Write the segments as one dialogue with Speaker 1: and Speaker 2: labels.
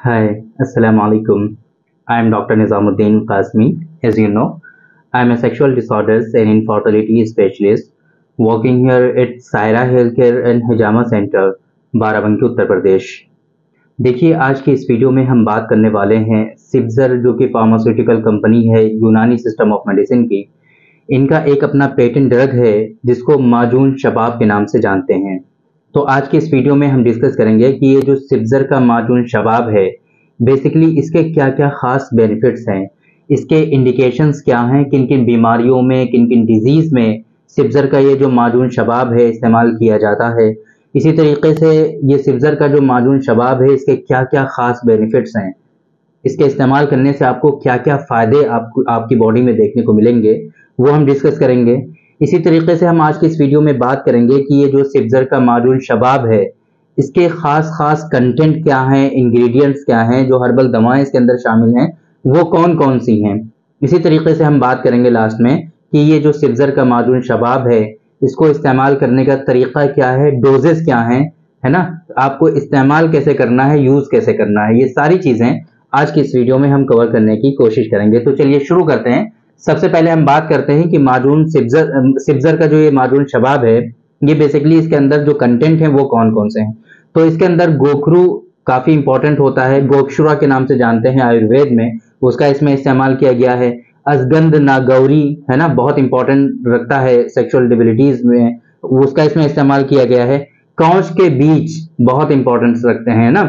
Speaker 1: Hi, Assalamu alaikum. I am Dr. Nizamuddin Qasmi. As you know, I am a sexual disorders and infertility specialist working here at Saira Healthcare and Hijama Center, Barabanki Uttar Pradesh. देखिए, आज की इस video में हम बात करने वाले हैं सिप्जर, जो कि फार्मास्यूटिकल कंपनी है यूनानी सिस्टम ऑफ मेडिसिन की। इनका एक अपना पेटेंट ड्रग है जिसको माजून शबाब के नाम से जानते हैं। तो आज की इस वीडियो में हम डिस्कस करेंगे कि ये जो सिप्जर का माजून शबाब है, बेसिकली इसके क्या क्या खास बेनिफिट्स हैं, इसके इंडिकेशंस क्या हैं, किन किन बीमारियों में, किन किन डिजीज में सिप्जर का ये जो माजून शबाब है इस्तेमाल किया जाता है। इसी तरीके से ये सिप्जर का जो माजून शबाब है इसके क्या क्या खास बेनिफिट्स हैं, इसके इस्तेमाल करने से आपको क्या क्या फायदे आपकी बॉडी में देखने को मिलेंगे, वो हम डिस्कस करेंगे। इसी तरीके से हम आज की इस वीडियो में बात करेंगे कि ये जो सिप्जर का माजून शबाब है इसके खास खास कंटेंट क्या हैं, इंग्रेडिएंट्स क्या हैं, जो हर्बल दवाएं इसके अंदर शामिल हैं वो कौन कौन सी हैं। इसी तरीके से हम बात करेंगे लास्ट में कि ये जो सिप्जर का माजून शबाब है इसको इस्तेमाल करने का तरीका क्या है, डोजेस क्या हैं, है ना, आपको इस्तेमाल कैसे करना है, यूज कैसे करना है, ये सारी चीजें आज की इस वीडियो में हम कवर करने की कोशिश करेंगे। तो चलिए शुरू करते हैं। सबसे पहले हम बात करते हैं कि माजून सिप्जर का जो ये माजून शबाब है, ये बेसिकली इसके अंदर जो कंटेंट है वो कौन कौन से हैं। तो इसके अंदर गोखरू काफी इंपॉर्टेंट होता है, गोक्षुरा के नाम से जानते हैं आयुर्वेद में, उसका इसमें इस्तेमाल किया गया है। अजगंध नागौरी, है ना, बहुत इंपॉर्टेंट रखता है सेक्सुअल डिबिलिटीज में, उसका इसमें इस्तेमाल किया गया है। कौच के बीज बहुत इंपॉर्टेंस रखते हैं ना,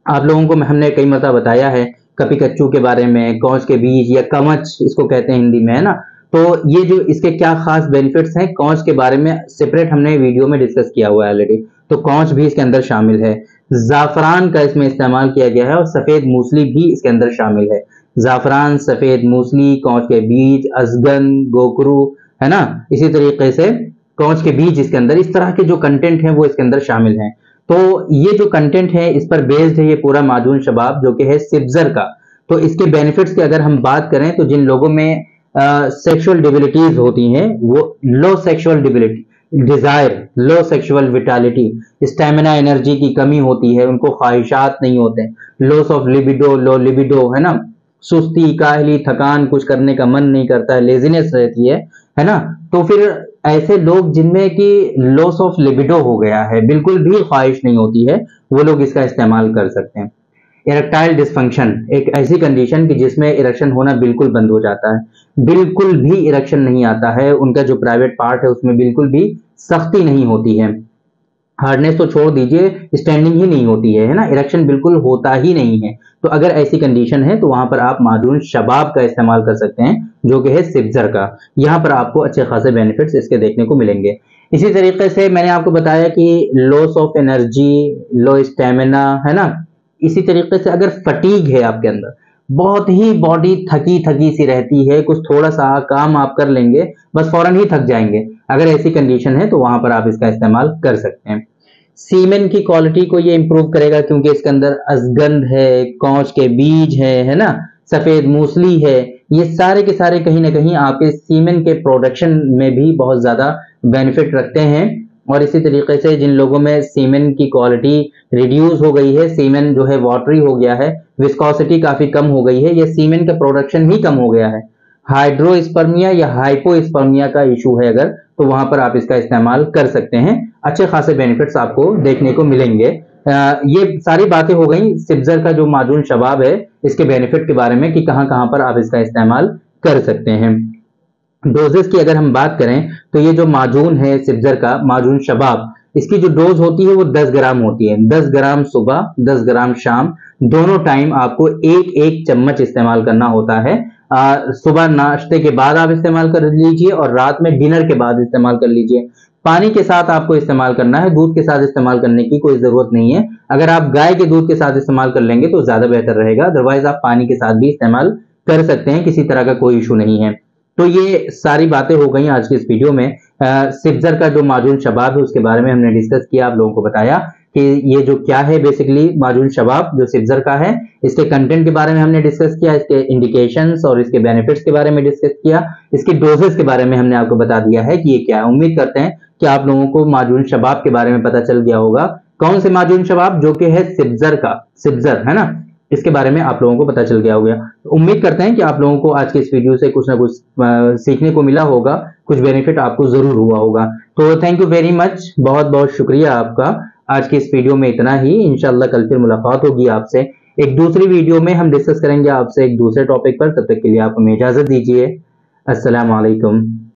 Speaker 1: आप लोगों को हमने कई मरतबा बताया है कपी कच्चू के बारे में, कौच के बीज या कवच इसको कहते हैं हिंदी में, है ना। तो ये जो इसके क्या खास बेनिफिट्स हैं कौच के बारे में सेपरेट हमने वीडियो में डिस्कस किया हुआ है ऑलरेडी, तो कौच भी इसके अंदर शामिल है। जाफरान का इसमें इस्तेमाल किया गया है और सफेद मूसली भी इसके अंदर शामिल है। जाफरान, सफेद मूसली, कौच के बीज, अजगन, गोकरू, है ना, इसी तरीके से कौच के बीज इसके अंदर, इस तरह के जो कंटेंट हैं वो इसके अंदर शामिल हैं। तो ये जो कंटेंट है इस पर बेस्ड है ये पूरा माजून शबाब जो कि है सिप्जर का। तो इसके बेनिफिट्स की अगर हम बात करें तो जिन लोगों में सेक्सुअल डिबिलिटीज होती हैं, वो लो सेक्सुअल डिबिलिटी डिजायर, लो सेक्सुअल विटालिटी, स्टेमिना एनर्जी की कमी होती है, उनको ख्वाहिशात नहीं होते, loss of libido, low libido, है ना, सुस्ती, काहली, थकान, कुछ करने का मन नहीं करता है, लेजीनेस रहती है ना। तो फिर ऐसे लोग जिनमें कि लॉस ऑफ लिबिडो हो गया है, बिल्कुल भी ख्वाहिश नहीं होती है, वो लोग इसका इस्तेमाल कर सकते हैं। इरेक्टाइल डिस्फंक्शन, एक ऐसी कंडीशन कि जिसमें इरेक्शन होना बिल्कुल बंद हो जाता है, बिल्कुल भी इरेक्शन नहीं आता है, उनका जो प्राइवेट पार्ट है उसमें बिल्कुल भी सख्ती नहीं होती है, हार्डनेस तो छोड़ दीजिए, स्टैंडिंग ही नहीं होती है ना, इरेक्शन बिल्कुल होता ही नहीं है। तो अगर ऐसी कंडीशन है तो वहां पर आप माजून शबाब का इस्तेमाल कर सकते हैं जो कि है सिप्जर का। यहाँ पर आपको अच्छे खासे बेनिफिट्स इसके देखने को मिलेंगे। इसी तरीके से मैंने आपको बताया कि loss of energy, low stamina, है ना, इसी तरीके से अगर फटीग है आपके अंदर, बहुत ही बॉडी थकी थकी सी रहती है, कुछ थोड़ा सा काम आप कर लेंगे बस फौरन ही थक जाएंगे, अगर ऐसी कंडीशन है तो वहां पर आप इसका इस्तेमाल कर सकते हैं। सीमेन की क्वालिटी को ये इंप्रूव करेगा क्योंकि इसके अंदर अजगंध है, कौच के बीज है ना, सफेद मूसली है, ये सारे के सारे कहीं ना कहीं आपके सीमेन के प्रोडक्शन में भी बहुत ज्यादा बेनिफिट रखते हैं। और इसी तरीके से जिन लोगों में सीमेन की क्वालिटी रिड्यूस हो गई है, सीमेन जो है वाटरी हो गया है, विस्कोसिटी काफी कम हो गई है, ये सीमेन का प्रोडक्शन ही कम हो गया है, हाइड्रोस्पर्मिया या हाइपोस्पर्मिया का इशू है अगर, तो वहां पर आप इसका इस्तेमाल कर सकते हैं। अच्छे खासे बेनिफिट्स आपको देखने को मिलेंगे। ये सारी बातें हो गई सिप्जर का जो माजून शबाब है इसके बेनिफिट के बारे में कि कहां कहां पर आप इसका इस्तेमाल कर सकते हैं। डोजेस की अगर हम बात करें तो ये जो माजून है सिप्जर का माजून शबाब, इसकी जो डोज होती है वो 10 ग्राम होती है, 10 ग्राम सुबह, 10 ग्राम शाम, दोनों टाइम आपको एक एक चम्मच इस्तेमाल करना होता है। सुबह नाश्ते के बाद आप इस्तेमाल कर लीजिए और रात में डिनर के बाद इस्तेमाल कर लीजिए। पानी के साथ आपको इस्तेमाल करना है, दूध के साथ इस्तेमाल करने की कोई जरूरत नहीं है। अगर आप गाय के दूध के साथ इस्तेमाल कर लेंगे तो ज्यादा बेहतर रहेगा, अदरवाइज आप पानी के साथ भी इस्तेमाल कर सकते हैं, किसी तरह का कोई इशू नहीं है। तो ये सारी बातें हो गई आज की इस वीडियो में। सिप्जर का जो माजून शबाब है उसके बारे में हमने डिस्कस किया, आप लोगों को बताया कि ये जो क्या है बेसिकली माजून शबाब जो सिप्जर का है, इसके कंटेंट के बारे में हमने डिस्कस किया, इसके इंडिकेशंस और इसके बेनिफिट्स के बारे में डिस्कस किया, इसके डोजेस के बारे में हमने आपको बता दिया है कि ये क्या है। उम्मीद करते हैं कि आप लोगों को माजून शबाब के बारे में पता चल गया होगा कौन से माजून शबाब, जो कि है सिब्जर का, सिब्जर है ना, इसके बारे में आप लोगों को पता चल गया होगा। उम्मीद करते हैं कि आप लोगों को आज के इस वीडियो से कुछ ना कुछ सीखने को मिला होगा, कुछ बेनिफिट आपको जरूर हुआ होगा। तो थैंक यू वेरी मच, बहुत बहुत शुक्रिया आपका। आज की इस वीडियो में इतना ही, इंशाल्लाह कल फिर मुलाकात होगी आपसे एक दूसरी वीडियो में। हम डिस्कस करेंगे आपसे एक दूसरे टॉपिक पर। तब तक के लिए आप हमें इजाजत दीजिए। अस्सलाम वालेकुम।